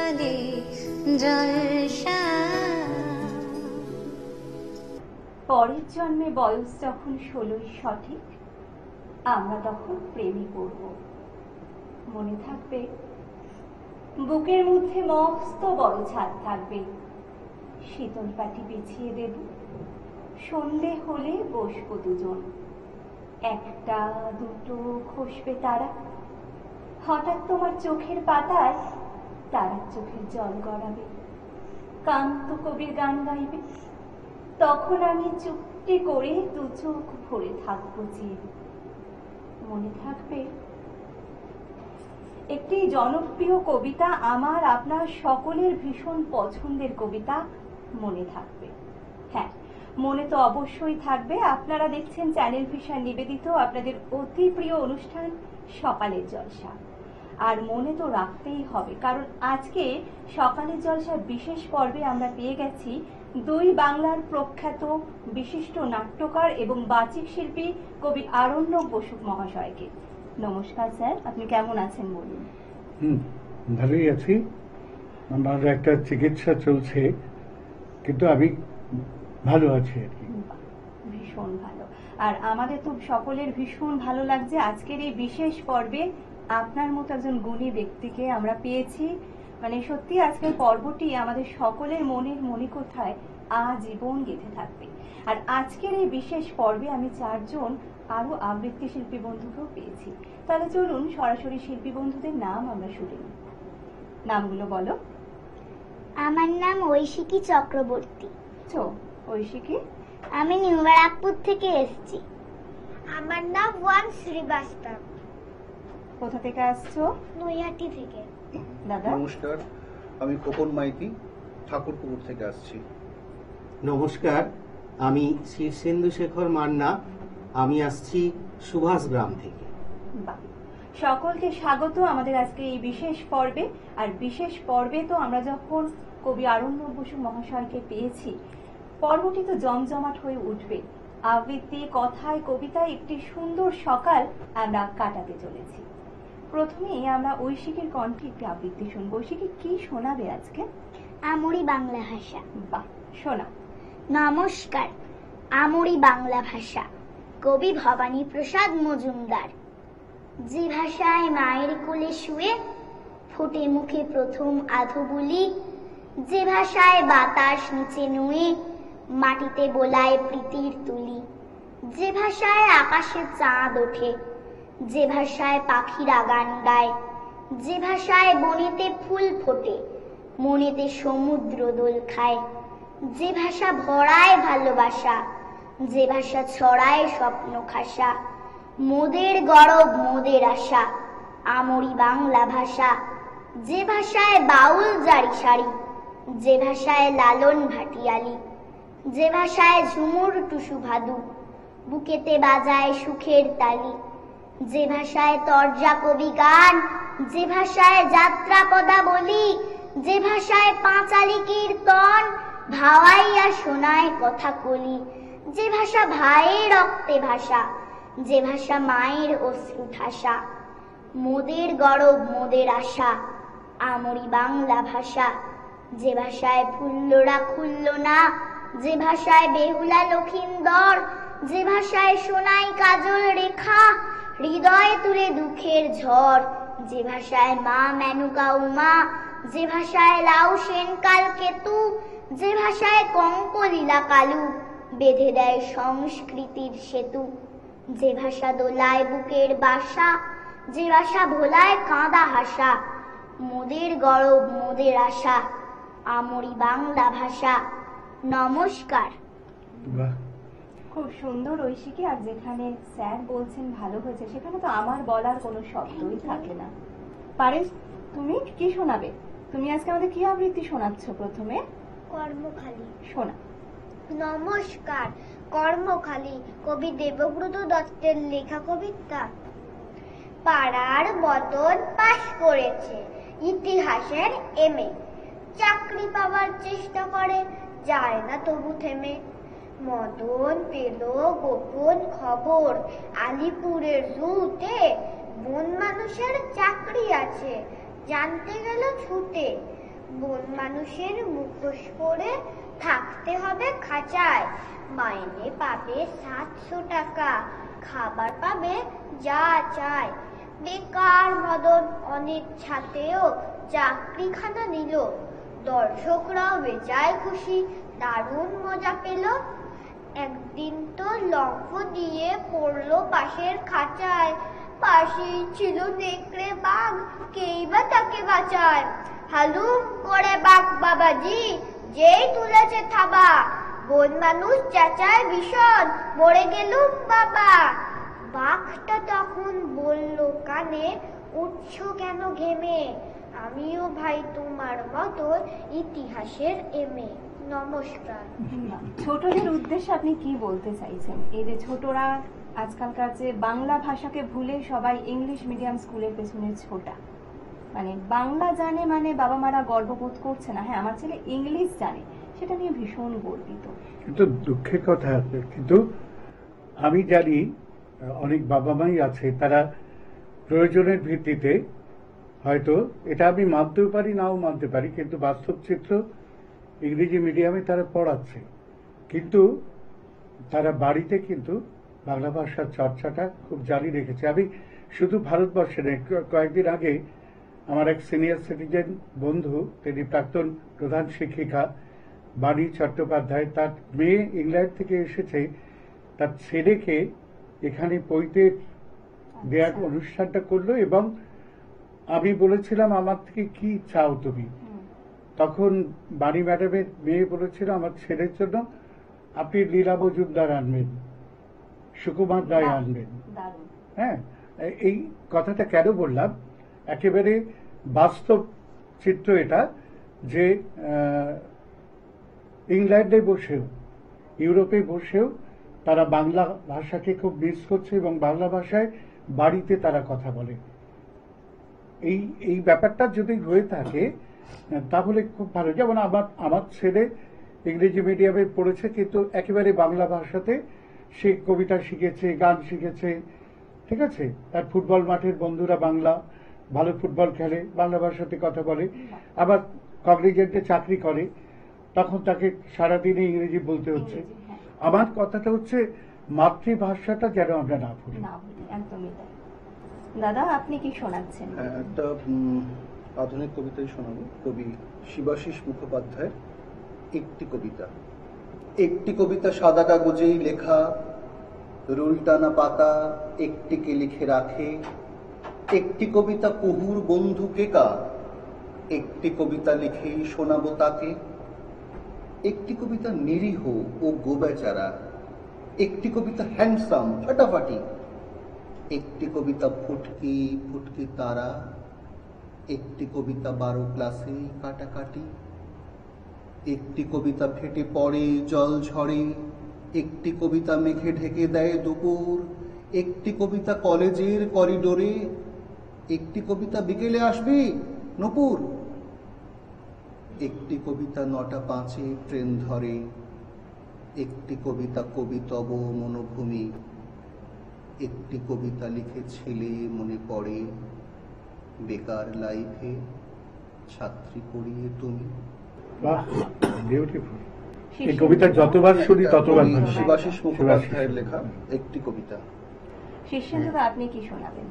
সকলে জলসা। পরের জন্মে বয়স যখন 16 সঠিক, আমরা তখন প্রেমে পড়ব। মনে থাকবে বুকের মধ্যে মস্ত বড় ছাদ থাকবে, শীতল পাটি বিছিয়ে দেব, সন্ধে হলে বসবো দুজন। একটা দুটো খসবে তারা, হঠাৎ তোমার চোখের পাতায় তারার চোখের জল গড়াবে, কান্ত কবির গান গাইবে। তখন আমি চুপটি করে দু চোখ ভরে থাকবো চেয়ে। মনে থাকবে একটি জনপ্রিয় কবিতা, আমার আপনার সকলের ভীষণ পছন্দের কবিতা, মনে থাকবে। হ্যাঁ, মনে তো অবশ্যই থাকবে। আপনারা দেখছেন চ্যানেল ভিশন নিবেদিত আপনাদের অতি প্রিয় অনুষ্ঠান সকালের জলসা। আর মনে তো রাখতেই হবে, কারণ আজকে সকালের জলসার বিশেষ পর্বে আমরা পেয়ে গেছি দুই বাংলার প্রখ্যাত বিশিষ্ট নাট্যকার এবং বাচিক শিল্পী কবি আরণ্যক বসু মহাশয়কে। নমস্কার স্যার, আপনি কেমন আছেন বলুন? ভালোই আছি। আমার একটা চিকিৎসা চলছে, কিন্তু আমি ভালো আছি আর কি। ভীষণ ভালো। আর আমাদের তো সকলের ভীষণ ভালো লাগছে আজকের এই বিশেষ পর্বে আপনার মতো একজন গুণী ব্যক্তিকে আমরা পেয়েছি। মানে সত্যি আজকের পর্বটি আমাদের সকলের মনের মণিকোঠায় আজীবন গেঁথে থাকবে। আর আজকের এই বিশেষ পর্বে আমি 4 জন আরো আবৃত্তি শিল্পী বন্ধুকেও পেয়েছি। তাহলে চলুন সরাসরি শিল্পী বন্ধুদের নাম আমরা শুনে নিই। নামগুলো বলো। আমার নাম ঐশিকী চক্রবর্তী। ঐশিকী? আমি নিউ ব্যারাকপুর থেকে এসেছি। আমার নাম ওয়ান শ্রীবাস্তব। কোথা থেকে আসছো? নৈহাটি থেকে। দাদা? নমস্কার, আমি খোকন মাইতি, ঠাকুরপুকুর থেকে আসছি। নমস্কার, আমি শীর্ষেন্দু শেখর মান্না, আমি আসছি সুভাষ গ্রাম থেকে। সকলকে স্বাগত আমাদের আজকে এই বিশেষ পর্বে। আর বিশেষ পর্বে তো আমরা যখন কবি আরণ্যক বসু মহাশয়কে পেয়েছি, পর্বটি তো জমজমাট হয়ে উঠবে। আবৃত্তি, কথায়, কবিতায় একটি সুন্দর সকাল আমরা কাটাতে চলেছি। প্রথমেই আমরা ঐশিকীর কণ্ঠে একটি আবৃত্তি শুনবো। ঐশিকী কি শোনাবে আজকে? আমরি বাংলা ভাষা। বাহ, শোনা। নমস্কার। আমরি বাংলা ভাষা, কবি ভবানী প্রসাদ মজুমদার। যে ভাষায় মায়ের কোলে শুয়ে ফোটে মুখে প্রথম আধো বুলি, যে ভাষায় বাতাস নিচে নুয়ে মাটিতে বোলায় প্রীতির তুলি, যে ভাষায় আকাশে চাঁদ ওঠে, যে ভাষায় পাখিরা গান গায়, যে ভাষায় বনেতে ফুল ফোটে, মনেতে সমুদ্র দোল খায়, যে ভাষা ভরায় ভালোবাসা, যে ভাষা ছড়ায় স্বপ্ন খাসা, মোদের গরব মোদের আশা, আমরি বাংলা ভাষা। যে ভাষায় বাউল জারি সারি, যে ভাষায় লালন ভাটিয়ালি, যে ভাষায় ঝুমুর টুসু ভাদু, বুকেতে বাজায় সুখের তালি, যে ভাষায় তরজা কবি গান, যে ভাষায় যাত্রা পদাবলী, যে ভাষায় পাঁচালি কীর্তন ভাওয়াইয়া শোনায় কথা কলি, যে ভাষা ভাইয়ের রক্তে ভাষা, যে ভাষা মায়ের অশ্রু ঠাসা, মোদের গরব মোদের আশা, আমরি বাংলা ভাষা। যে ভাষায় ফুল্লরা খুলল না, যে ভাষায় বেহুলা লখিন্দর, যে ভাষায় সোনাই কাজল রেখা হৃদয়ে তুলে দুঃখের ঝড়, যে ভাষায় মা মেনুকা উমা, যে ভাষায় লাউ সেন কাল কেতু, যে ভাষায় কঙ্কলীলা কালু বেঁধে দেয় সংস্কৃতির সেতু, যে ভাষা দোলায় বুকের বাসা, যে ভাষা ভোলায় কাঁদা হাসা, মোদের গরব মোদের আশা, আমরি বাংলা ভাষা। নমস্কার। খুব সুন্দর ঐশিকী। আর যেখানে স্যার বলছেন ভালো হয়েছে, সেখানে তো আমার বলার কোনো শব্দই থাকে না। পারেস, তুমি কি শোনাবে? তুমি আজকে আমাদের কি আবৃত্তি শোনাচ্ছ? প্রথমে কর্মখালী। শোনা। নমস্কার। কর্মখালী কবি দেবব্রত দত্তের লেখা কবিতা। পাড়ার মতন পাশ করেছে ইতিহাসের এমএ, চাকরি পাওয়ার চেষ্টা করে যায় না তবু থেমে। মদন পেল গোপন খবর আলিপুরের জুতে, বন মানুষের চাকরি আছে জানতে গেল ছুটে। বন মানুষের মুখোশ পরে থাকতে হবে খাঁচায়, মাইনে পাবে 700 টাকা, খাবার পাবে যা চায়। বেকার মদন অনেক ছাতেও চাকরিখানা নিল, দর্শকরাও বেজায় খুশি, দারুণ মজা পেল। একদিন তো লম্ফ দিয়ে পড়লো পাশের খাঁচায়, পাশেই ছিল নেকড়ে বাঘ, কেই বা তাকে বাঁচায়। হালুম করে বাঘ বাবাজি, যেই তুলেছে থাবা, বন মানুষ চেঁচায় ভীষণ, মরে গেলুম বাবা। বাঘটা তখন বলল কানে, উঠছো কেন ঘেমে, আমিও ভাই তোমার মতো ইতিহাসের এমএ। নমস্কার। ছোটদের উদ্দেশ্যে আপনি কি বলতে চাইছেন? এই যে ছোটরা আজকালকার যে বাংলা ভাষাকে ভুলে সবাই ইংলিশ মিডিয়াম স্কুলের পেছনে ছোটা, মানে বাংলা জানে মানে বাবা মারা গর্ববোধ করছে না, হ্যাঁ আমার ছেলে ইংলিশ জানে, সেটা নিয়ে ভীষণ গর্বিত। কিন্তু দুঃখের কথা আছে, কিন্তু আমি জানি অনেক বাবা মাই আছে তারা প্রয়োজনের ভিত্তিতে, হয়তো এটা আমি মানতেও পারি নাও মানতে পারি, কিন্তু বাস্তব চিত্র ইংরেজি মিডিয়ামে তারা পড়াচ্ছে, কিন্তু তারা বাড়িতে কিন্তু বাংলা ভাষার চর্চাটা খুব জারি রেখেছে। আমি শুধু ভারতবর্ষে নয়, কয়েকদিন আগে আমার এক সিনিয়র সিটিজেন বন্ধু, তিনি প্রাক্তন প্রধান শিক্ষিকা বাণী চট্টোপাধ্যায়, তার মেয়ে ইংল্যান্ড থেকে এসেছে, তার ছেলেকে এখানে পইতে দেওয়ার অনুষ্ঠানটা করলো, এবং আমি বলেছিলাম আমার থেকে কি চাও তুমি, তখন বাণী ম্যাডামের মেয়ে বলেছিল আমার ছেলের জন্য আপনি লীলা মজুমদার আনবেন, সুকুমার রায় আনবেন। হ্যাঁ, এই কথাটা কেন বললাম, একেবারে বাস্তব চিত্র এটা, যে ইংল্যান্ডে বসেও ইউরোপে বসেও তারা বাংলা ভাষাকে খুব মিস করছে এবং বাংলা ভাষায় বাড়িতে তারা কথা বলে। এই ব্যাপারটা যদি হয়ে থাকে তাহলে খুব ভালো। যেমন আমার ছেলে ইংরেজি মিডিয়ামে পড়েছে, কিন্তু একেবারে বাংলা ভাষাতে সে কবিতা শিখেছে, গান শিখেছে, ঠিক আছে, তার ফুটবল মাঠের বন্ধুরা বাংলা, ভালো ফুটবল খেলে, বাংলা ভাষাতে কথা বলে, আবার কগনিজেন্টে চাকরি করে, তখন তাকে সারাদিনে ইংরেজি বলতে হচ্ছে। আমার কথাটা হচ্ছে মাতৃভাষাটা যেন আমরা না ভুলি। একদমই তাই। দাদা আপনি কি শোনাচ্ছেন? একটা আধুনিক কবিতাই শোনাবো, কবি শিবাশিস মুখোপাধ্যায়ের একটি কবিতা। একটি কবিতা সাদা কাগজেই লেখা, রুল টানা পাতা একটিকে লিখে রাখে। একটি কবিতা কুহুর বন্ধুকে কা, একটি কবিতা লিখেই শোনাবো তাকে। একটি কবিতা নিরীহ ও গোবেচারা, একটি কবিতা হ্যান্ডসাম ফাটাফাটি, একটি কবিতা ফুটকি ফুটকি তারা, একটি কবিতা 12 ক্লাসে কাটাকাটি। একটি কবিতা ফেটে পড়ে জল ঝরে, একটি কবিতা মেঘে ঢেকে দেয় দুপুর, একটি কবিতা কলেজের করিডোরে, একটি কবিতা বিকেলে আসবি নূপুর। একটি কবিতা 9টা 5-এ ট্রেন ধরে, একটি কবিতা কবিতব মনোভূমি, একটি কবিতা লিখেছিলে মনে পড়ে, বেকার লাইফে ছাত্রী পড়িয়ে তুমি। বাহ, বিউটিফুল। এই কবিতা যতবার শুনি ততবার ভালো। শিবাশিস মুখোপাধ্যায়ের লেখা একটি কবিতা। শীর্ষেন্দুদা আপনি কি শোনাবেন?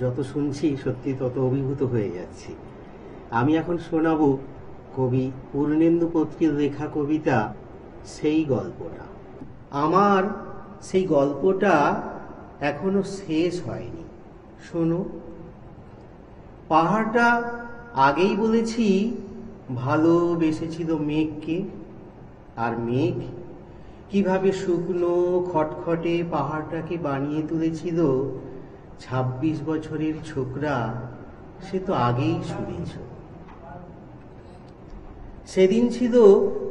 যত শুনছি সত্যি তত অভিভূত হয়ে যাচ্ছি। আমি এখন শোনাবো কবি পূর্ণেন্দু পত্রীর লেখা কবিতা সেই গল্পটা। আমার সেই গল্পটা এখনো শেষ হয়নি, শোনো। পাহাড়টা আগেই বলেছি ভালোবেসেছিল মেঘকে, আর মেঘ কিভাবে শুকনো খটখটে পাহাড়টাকে বানিয়ে তুলেছিল 26 বছরের ছোকরা, সে তো আগেই শুনেছ। সেদিন ছিল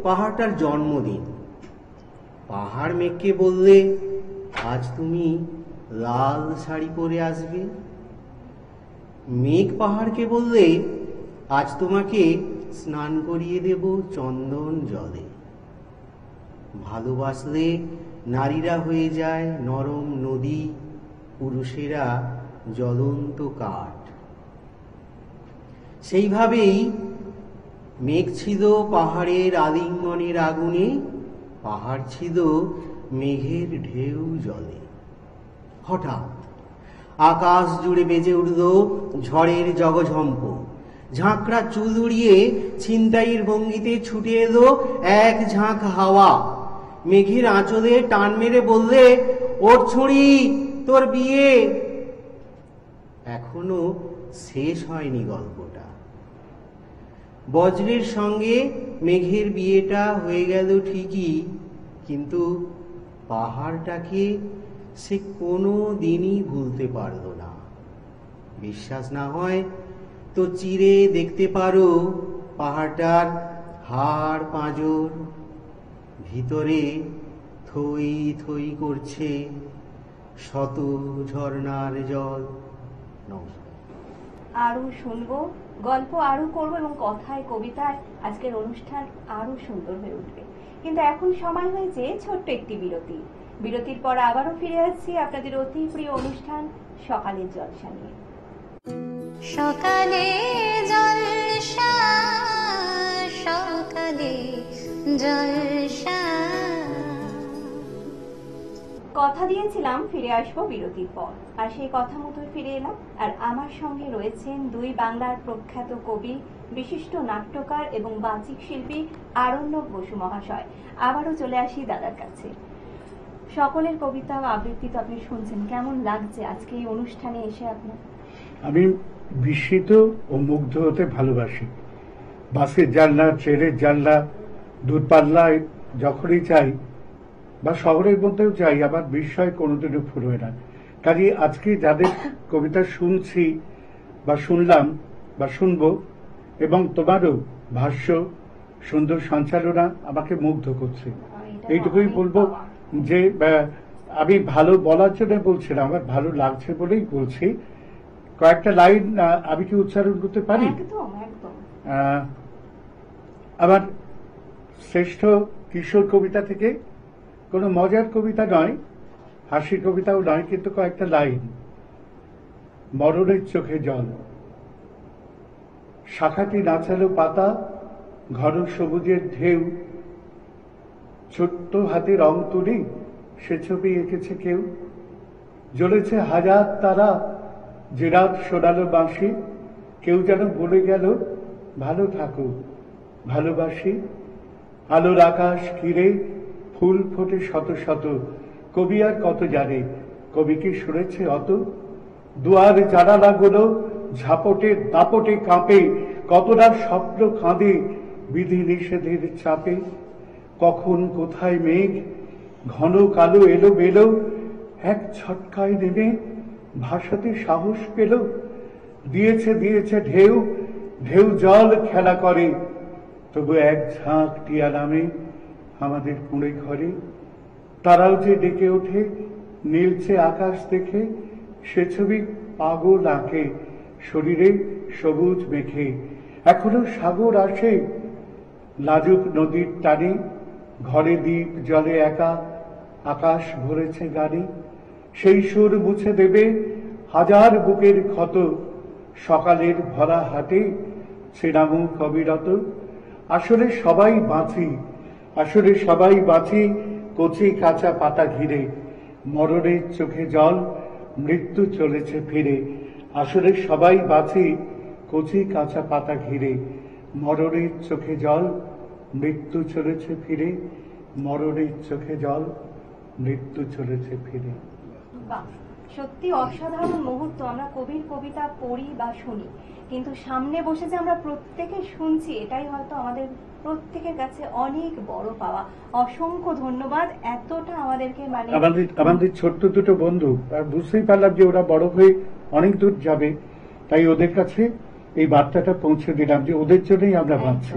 পাহাড়টার জন্মদিন। পাহাড় মেঘকে বললে আজ তুমি লাল শাড়ি পরে আসবে। মেঘ পাহাড়কে বললে আজ তোমাকে স্নান করিয়ে দেব চন্দন জলে। ভালোবাসলে নারীরা হয়ে যায় নরম নদী, পুরুষেরা জ্বলন্ত কাঠ। সেইভাবেই মেঘ ছিল পাহাড়ের আলিঙ্গনের আগুনে, পাহাড় ছিল মেঘের ঢেউ জলে। হঠাৎ আকাশ জুড়ে বেজে উঠল ঝড়ের জগঝম্প। ঝাঁকড়া চুল উড়িয়ে ছিনতাইয়ের ভঙ্গিতে ছুটে এলো এক ঝাঁক হাওয়া। মেঘের আঁচলে টান মেরে বললে, ওর ছুঁড়ি, তোর বিয়ে। এখনো শেষ হয়নি গল্পটা। বজ্রের সঙ্গে মেঘের বিয়েটা হয়ে গেল ঠিকই, কিন্তু পাহাড়টাকে সে কোনো দিনই ভুলতে পারল না। বিশ্বাস না হয় তো চিরে দেখতে পারো পাহাড়টার হাড় পাঁজর। ভিতরে থই থই করছে শত ঝর্ণার জল। নমস্কার। আরো শুনবো, গল্প আরো করবো এবং কথায় কবিতায় আজকের অনুষ্ঠান আরো সুন্দর হয়ে উঠবে। কিন্তু এখন সময় হয়েছে ছোট্ট একটি বিরতি। বিরতির পর আবারও ফিরে আসছি আপনাদের অতি প্রিয় অনুষ্ঠান সকালের জলসা নিয়ে। সকালে জলসা, সকালে জলসা। কথা দিয়েছিলাম ফিরে আসবো বিরতির পর, আর সেই কথা মতোই ফিরে এলাম। আর আমার সঙ্গে রয়েছেন দুই বাংলার প্রখ্যাত কবি, বিশিষ্ট নাট্যকার এবং বাচিক শিল্পী আরণ্যক বসু মহাশয়। আবারও চলে আসি দাদার কাছে। সকলের কবিতা আবৃত্তি তো আপনি শুনছেন, কেমন লাগছে আজকে এই অনুষ্ঠানে এসে আপনার? আমি বিস্মিত ও মুগ্ধ হতে ভালোবাসি। বাসের জানলা, ট্রেনের জানলা, দূরপাল্লায় যখনই চাই বা শহরের মধ্যেও চাই, আমার বিস্ময় কোনোদিনও ফুরোয় না। কাজে আজকে যাদের কবিতা শুনছি বা শুনলাম বা শুনবো, এবং তোমারও ভাষ্য, সুন্দর সঞ্চালনা আমাকে মুগ্ধ করছে। এইটুকুই বলবো যে আমি ভালো বলার জন্য বলছি না, আমার ভালো লাগছে বলেই বলছি। কয়েকটা লাইন আমি কি উচ্চারণ করতে পারি? একদম একদম। আমার শ্রেষ্ঠ কিশোর কবিতা থেকে, কোনো মজার কবিতা নয়, হাসির কবিতাও নয়, কিন্তু কয়েকটা লাইন। মরণের চোখে জল। শাখাটি নাচালো পাতা, ঘন সবুজের ঢেউ। ছোট্ট হাতে রং তুলি, সে ছবি এঁকেছে কেউ। জ্বলেছে হাজার তারা, যে রাত শোনালো বাঁশি। কেউ যেন বলে গেল, ভালো থাকো, ভালোবাসি। আলোর আকাশ ঘিরে ফুল ফোটে শত শত। কবি আর কত জানে, কবি কি শুনেছে অত? দুয়ার জানালাগুলো ঝাপটে দাপটে কাঁপে, কতটা স্বপ্ন কাঁদে বিধি নিষেধের চাপে। কখন কোথায় মেঘ ঘন কালো এলো বেলো, এক ছটকায় নেমে ভাসাতে সাহস পেল। দিয়েছে দিয়েছে ঢেউ, ঢেউ জল খেলা করে, তবু এক ঝাঁক টিয়া নামে আমাদের কুঁড়ে ঘরে। তারাও যে ডেকে ওঠে নীলছে আকাশ দেখে, সে ছবি পাগল আঁকে শরীরে সবুজ মেখে। এখনো সাগর আসে লাজুক নদীর টানে, ঘরে দ্বীপ জলে একা, আকাশ ভরেছে গানে। সেই সুর মুছে দেবে হাজার বুকের ক্ষত, সকালের ভরা হাটে ছেঁড়ামুখ অবিরত। আসলে সবাই বাঁচি, আসলে সবাই বাঁচি কচি কাঁচা পাতা ঘিরে। মরণের চোখে জল, মৃত্যু চলেছে ফিরে। আসলে সবাই বাঁচি কচি কাঁচা পাতা ঘিরে। মরণের চোখে জল, মৃত্যু চলেছে ফিরে। মরণের চোখে জল, মৃত্যু চলেছে ফিরে। বাহ, সত্যি অসাধারণ মুহূর্ত। আমরা কবির কবিতা পড়ি বা শুনি, কিন্তু সামনে বসে যে আমরা প্রত্যেকে শুনছি, এটাই হয়তো আমাদের প্রত্যেকের কাছে অনেক বড় পাওয়া। অসংখ্য ধন্যবাদ এতটা আমাদেরকে, মানে আমাদের ছোট্ট দুটো বন্ধু, আর বুঝতেই পারলাম যে ওরা বড় হয়ে অনেক দূর যাবে, তাই ওদের কাছে এই বার্তাটা পৌঁছে দিলাম যে ওদের জন্যই আমরা বাঁচছি।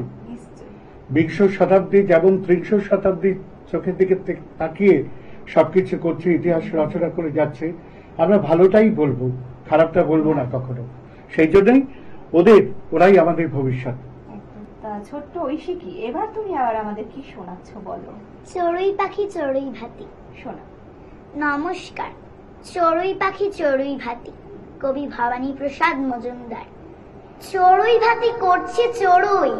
বিংশ শতাব্দী যেমন ত্রিংশ শতাব্দীর চোখের দিকে তাকিয়ে সবকিছু করছে, ইতিহাস রচনা করে যাচ্ছে, আমরা ভালোটাই বলবো, খারাপটা বলবো না কখনো। সেই জন্যই ওরাই আমাদের ভবিষ্যৎ। ছোট্ট ঐশিকি, এবার তুমি আবার আমাদের কি শোনাচ্ছ বলো। চড়ুই পাখি চড়ুই ভাতি। শোনা। নমস্কার। চড়ুই পাখি চড়ুই ভাতি, কবি ভবানী প্রসাদ মজুমদার। চড়ুই ভাতি করছে চড়ুই,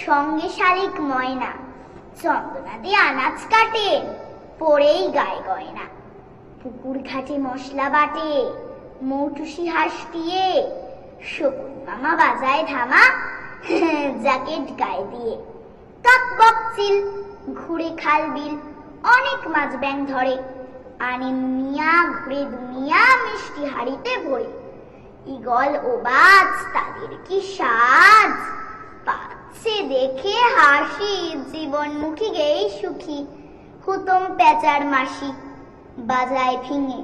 সঙ্গে শালিক ময়না, চন্দনা দিয়ে আনাজ কাটে, পরেই গায়ে গয়না। পুকুর ঘাটে মশলা বাটে, মৌটুসি হাঁস দিয়ে, শকুন মামা বাজায় ধামা, জ্যাকেট গায়ে দিয়ে। কাক বক চিল, ঘুরে খাল বিল, অনেক মাছ ব্যাং ধরে, আনে মিয়া ঘুরে দুনিয়া, মিষ্টি হাড়িতে ভরে। ঈগল ও বাজ তাদের কি সাজ, পাচ্ছে দেখে হাসি, জীবনমুখী গেই সুখী। হুতম পেঁচার মাসি, বাজায় ফিঙে,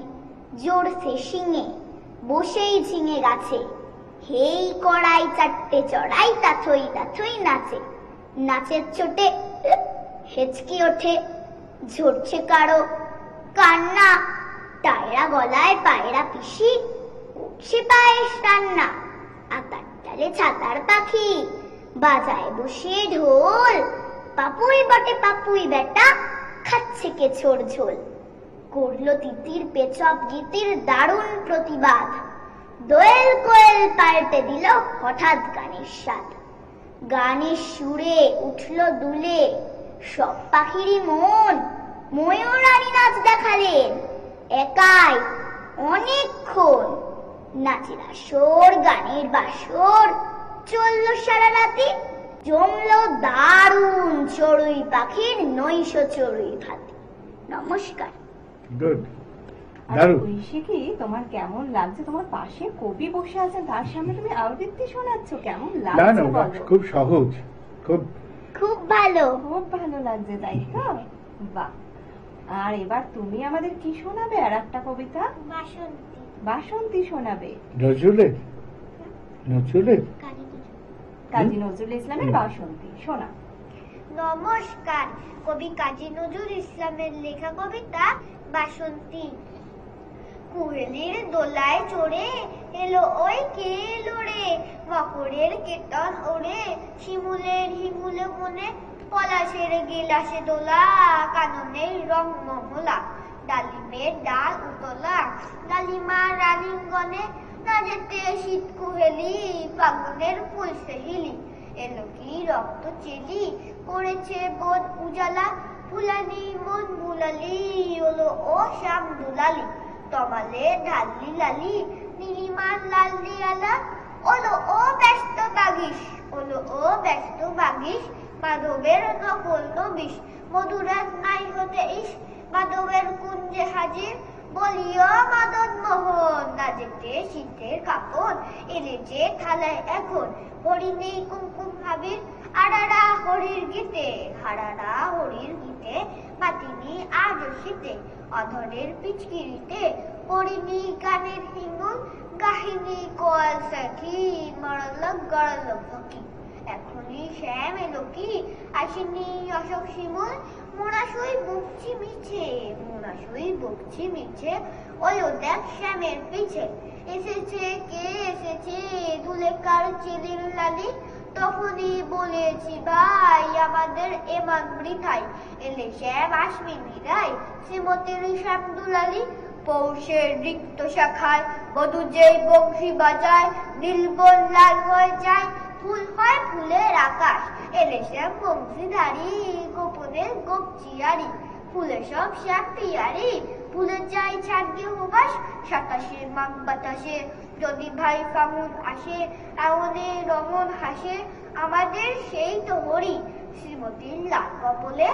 জোরছে শিঙে, বসেই ঝিঙে গাছে। হেই কড়াই চারটে চড়াই, তাথই তাথই নাচে। নাচের চোটে হেঁচকি ওঠে, ঝরছে কারো কান্না, টায়রা গলায় পায়রা পিসি, উঠছে পায়েস রান্না। আতার ডালে ছাতার পাখি, বাজায় বসে ঢোল, পাপুই বটে পাপুই বেটা, খাচ্ছে কেছোর ঝোল। করলো তিতির পেচপ গীতির দারুণ প্রতিবাদ, দোয়েল কোয়েল পাল্টে দিল হঠাৎ গানের স্বাদ। গানের সুরে উঠল দুলে সব পাখিরই মন, ময়ূরানী নাচ দেখালেন একাই অনেকক্ষণ। নাচের আসর, গানের বাসর চলল সারা রাতি, জমলো দারুণ চড়ুই পাখির নৈশ চড়ুই ভাতি। নমস্কার। গুড, আর দারুণ। ঐশিকি, তোমার কেমন লাগছে? তোমার পাশে কবি বসে আছেন, তার সামনে তুমি আবৃত্তি শোনাচ্ছ, কেমন না লাগছে না, বলো? খুব সহজ, খুব খুব ভালো। খুব ভালো লাগছে, তাই তো? বাহ। আর এবার তুমি আমাদের কি শোনাবে? আর একটা কবিতা বাসন্তী। বাসন্তী শোনাবে। নজরুলের নজরুলের কাজী নজরুল ইসলামের বাসন্তী শোনা। নমস্কার, কবি কাজী নজরুল ইসলামের লেখা কবিতা বাসন্তী। কুয়েলের দোলায় চড়ে এলো ওই কে এলো রে, মকরের কীর্তন ওরে, শিমুলের হিমুলে মনে, পলাশের গিলাসে দোলা, কাননের রং মহলা, ডালিমের ডাল উতলা, ডালিমা রানীগণে, না যেতে শীত কুহেলি, ফাগুনের ফুল সেহিলি। এলো কি রক্ত চেলি, করেছে বোধ উজালা, ফুলানি মন বুলালি, ওলো ও শ্যাম দুলালি, তমালে ঢালি লালি, নীলিমার লাল দিয়ালা, ওলো ও ব্যস্ত বাগিস, ওলো ও ব্যস্ত বাগিস, মাধবের নকল নবিশ, মধুরাজ নাই হতে ইস, মাধবের কুঞ্জে হাজির, বলিও মাদন মোহন, না যেতে শীতের কাপড়, এলে যে থালায় এখন, হরিণী কুমকুম হাবির, আড়ারা হরির গীতে, হারারা হরির গীতে, মাতিনি আজ শীতে, অধরের পিচকিরিতে, পরিণী গানের হিঙ্গুল, গাহিনী কোয়াল সাখি, মরলক গড়লক ফকি। এখনই শ্যাম এলো কি, আসেনি অশোক শিমুল, মোনাশুই বকছি মিছে, মোনাশুই বকছি মিছে, ওলো দেখ শ্যামের পিছে, এসেছে কে এসেছে, দুলে কার চিলির লালি, তখনই বলেছি ভাই আমাদের এমান বৃথাই, এলে শ্যাম আসবি নিরাই, শ্রীমতীর শ্যাম দুলালি, পৌষের রিক্ত শাখায় বধূ যেই বংশী বাজায়, নীলবন লাল হয়ে যায়, ফুল হয় ফুলের আকাশ, এলে শ্যাম বংশীধারী, গোপনের গোপচিয়ারি, ফুলে সব শ্যাম পিয়ারি, ফুলে যাই ছাড়িয়ে হুবাস, সাতাশে মাঘ বাতাসে, যদি ভাই ফাগুন আসে, এমনে রমন হাসে, আমাদের সেই তো হরি, শ্রীমতীর লাল কপলে,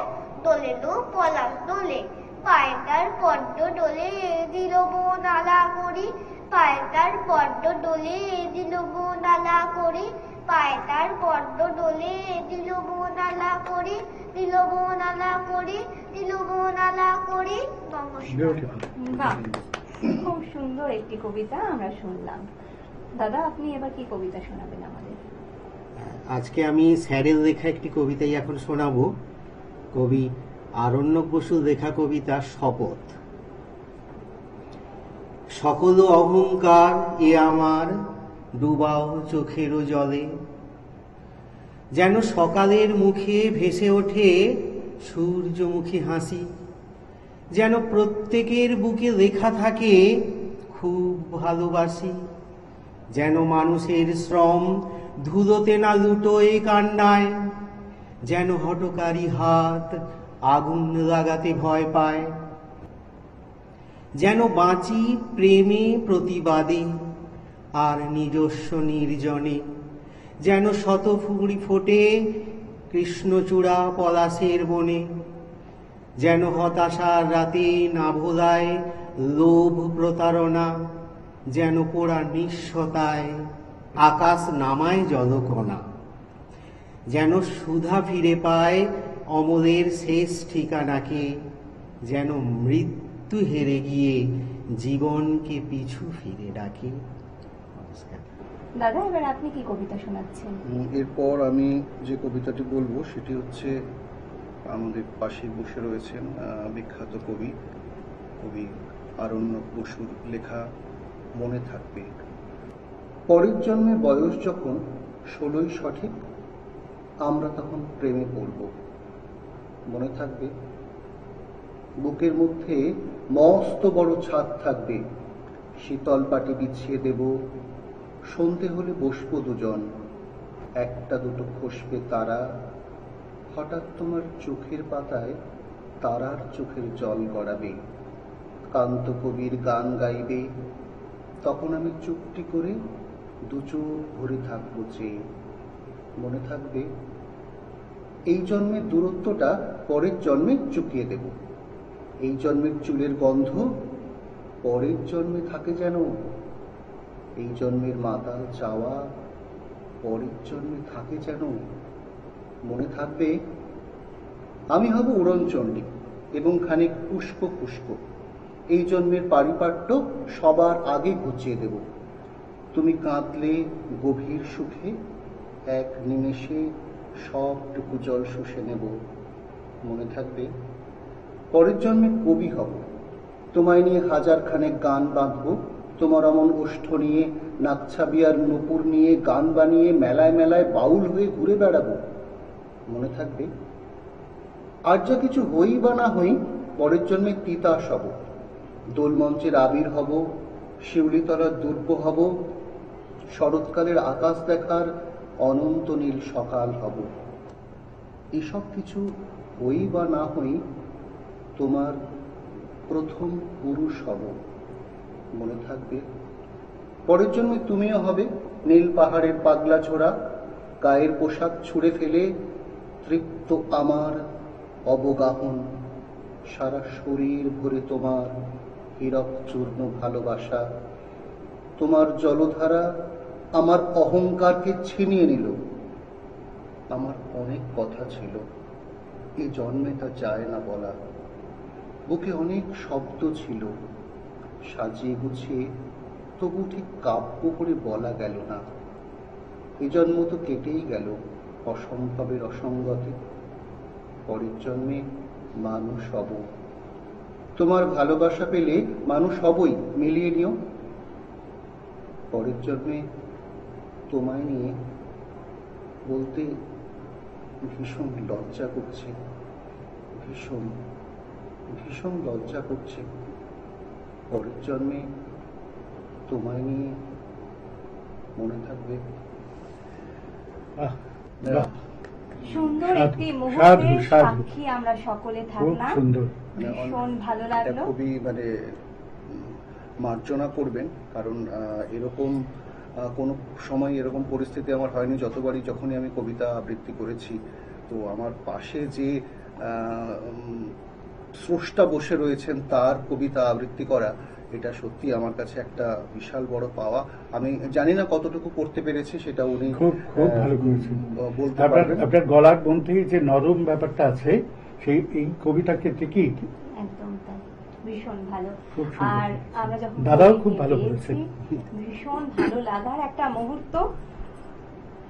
দোলেলো পলাশ দোলে, পায়ে তার পদ্ম ডোলে, দিল বোন আলা করি, পায়ে তার পদ্ম ডোলে, দিল বোন আলা করি, পায়ে তার পদ্ম ডোলে, দিল বোন আলা করি, দিল বোন আলা করি, দিল বোন আলা করি। নমস্কার। বাহ, খুব সুন্দর একটি কবিতা আমরা শুনলাম। দাদা, আপনি এবার কি কবিতা শোনাবেন আমাদের? আজকে আমি স্যারের লেখা একটি কবিতাই এখন শোনাবো। কবি আরণ্যক বসুর লেখা কবিতা শপথ। সকল অহংকার এ আমার ডুবাও চোখেরও জলে, যেন সকালের মুখে ভেসে ওঠে সূর্যমুখী হাসি, যেন প্রত্যেকের বুকে লেখা থাকে খুব ভালোবাসি, যেন মানুষের শ্রম ধুলোতে না লুটোয় কান্নায়, যেন হঠকারী হাত আগুন লাগাতে ভয় পায়। যেন বাঁচি প্রেমে প্রতিবাদে আর নিজস্ব নির্জনে, যেন শত ফুঁড়ি ফোটে কৃষ্ণচূড়া পলাশের বনে, যেন হতাশার রাতে না ভোলায় লোভ প্রতারণা, যেন পোড়া নিঃস্বতায় আকাশ নামায় জলকণা, যেন সুধা ফিরে পায় অমলের শেষ ঠিকানাকে, যেন মৃত্যু হেরে গিয়ে জীবনকে পিছু ফিরে ডাকে। নমস্কার। দাদা, এবার আপনি কি কবিতা শোনাচ্ছেন? এরপর আমি যে কবিতাটি বলবো সেটি হচ্ছে আমাদের পাশে বসে রয়েছেন বিখ্যাত কবি আরণ্যক বসুর লেখা মনে থাকবে। পরের জন্মে বয়স যখন 16ই সঠিক, আমরা তখন প্রেমে পড়ব। মনে থাকবে বুকের মধ্যে মস্ত বড় ছাদ থাকবে, শীতল পাটি বিছিয়ে দেব, সন্ধে হলে বসবো দুজন, একটা দুটো খসবে তারা, হঠাৎ তোমার চোখের পাতায় তারার চোখের জল গড়াবে, কান্ত কবির গান গাইবে, তখন আমি চুপটি করে দু চোখ ভরে থাকবো চেয়ে। মনে থাকবে এই জন্মের দূরত্বটা পরের জন্মে চুকিয়ে দেব, এই জন্মের চুলের গন্ধ পরের জন্মে থাকে যেন, এই জন্মের মাতাল চাওয়া পরের জন্মে থাকে যেন। মনে থাকবে আমি হব উড়নচণ্ডী এবং খানিক পুষ্প পুষ্প, এই জন্মের পারিপাট্য সবার আগে ঘুচিয়ে দেব, তুমি কাঁদলে গভীর সুখে এক নিমেষে সবটুকু জল শুষে নেব। মনে থাকবে পরের জন্মে কবি হব, তোমায় নিয়ে হাজারখানেক গান বাঁধব, তোমার অমন ওষ্ঠ নিয়ে নাকছাবি আর নূপুর নিয়ে গান বানিয়ে মেলায় মেলায় বাউল হয়ে ঘুরে বেড়াবো। মনে থাকবে আর যা কিছু হই বা না হই, পরের জন্মে তিতাস হব, দোলমঞ্চের আবির হব, শিউলিতলার দুর্ব হব, শরৎকালের আকাশ দেখার অনন্ত নীল সকাল হব। এসব কিছু হই বা না হই, তোমার প্রথম পুরুষ হব। মনে থাকবে পরের জন্মে তুমিও হবে নীল পাহাড়ের পাগলা ছোড়া, গায়ের পোশাক ছুঁড়ে ফেলে তৃপ্ত আমার অবগাহন, সারা শরীর ভরে তোমার হীরক চূর্ণ ভালোবাসা, তোমার জলধারা আমার অহংকারকে ছিনিয়ে নিল। আমার অনেক কথা ছিল, এ জন্মে তা যায় না বলা, বুকে অনেক শব্দ ছিল, সাজিয়ে গুছিয়ে তবু ঠিক কাব্য করে বলা গেল না। এ জন্ম তো কেটেই গেল অসম্ভবের অসঙ্গতে, পরের জন্মে মানুষ হব, তোমার ভালোবাসা পেলে মানুষ হবই, মিলিয়ে নিও। পরের জন্মে তোমায় নিয়ে বলতে ভীষণ লজ্জা করছে, ভীষণ ভীষণ লজ্জা করছে। পরের জন্মে তোমায় নিয়ে মনে থাকবে। সুন্দর সাধু, একটি সাধু, মুহূর্তের সাধু। সাক্ষী আমরা সকলে খুব থাকলাম। সুন্দর। ভীষণ ভালো এটা লাগলো। খুবই মার্জনা করবেন, কারণ এরকম কোনো সময় এরকম পরিস্থিতি আমার হয়নি। যখনই আমি কবিতা আবৃত্তি করেছি, তো আমার পাশে যে স্রষ্টা বসে রয়েছেন তার কবিতা আবৃত্তি করা, এটা সত্যি আমার কাছে একটা বিশাল বড় পাওয়া। আমি জানি না কতটুকু করতে পেরেছি, সেটা উনি খুব খুব ভালো করেছেন। বলতে আপনার পারবেন। আপনার গলার মধ্যে যে নরম ব্যাপারটা আছে, সেই এই কবিতার ক্ষেত্রে কি একদম তাই, ভীষণ ভালো। খুব সুন্দর। আর আমরা যখন দাদাও খুব কবিকে ভালো পেয়েছি, বলেছেন। ভীষণ ভালো লাগার একটা মুহূর্ত।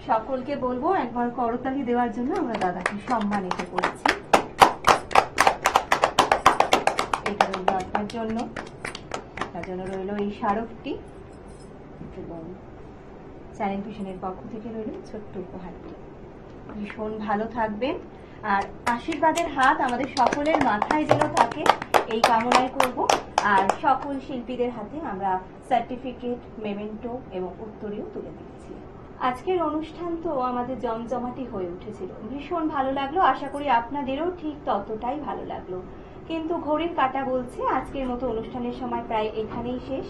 সকলকে বলবো একবার করতালি দেওয়ার জন্য আমরা দাদাকে সম্মানিত করেছি। এটা রইল আপনার জন্য, আপনার জন্য রইল এই স্মারকটি, এবং চ্যানেল ভিশনের পক্ষ থেকে রইল ছোট্ট উপহারটি। ভীষণ ভালো থাকবেন, আর আশীর্বাদের হাত আমাদের সকলের মাথায় যেন থাকে এই কামনাই করব। আর সকল শিল্পীদের হাতে আমরা সার্টিফিকেট, মেমেন্টো এবং উত্তরীয় তুলে দিচ্ছি। আজকের অনুষ্ঠান তো আমাদের জমজমাটি হয়ে উঠেছিল, ভীষণ ভালো লাগলো। আশা করি আপনাদেরও ঠিক ততটাই ভালো লাগলো। কিন্তু ঘড়ির কাঁটা বলছে আজকের মতো অনুষ্ঠানের সময় প্রায় এখানেই শেষ।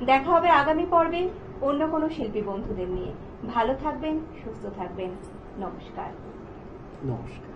দেখা হবে আগামী পর্বে অন্য কোনো শিল্পী বন্ধুদের নিয়ে। ভালো থাকবেন, সুস্থ থাকবেন। নমস্কার। নমস্কার।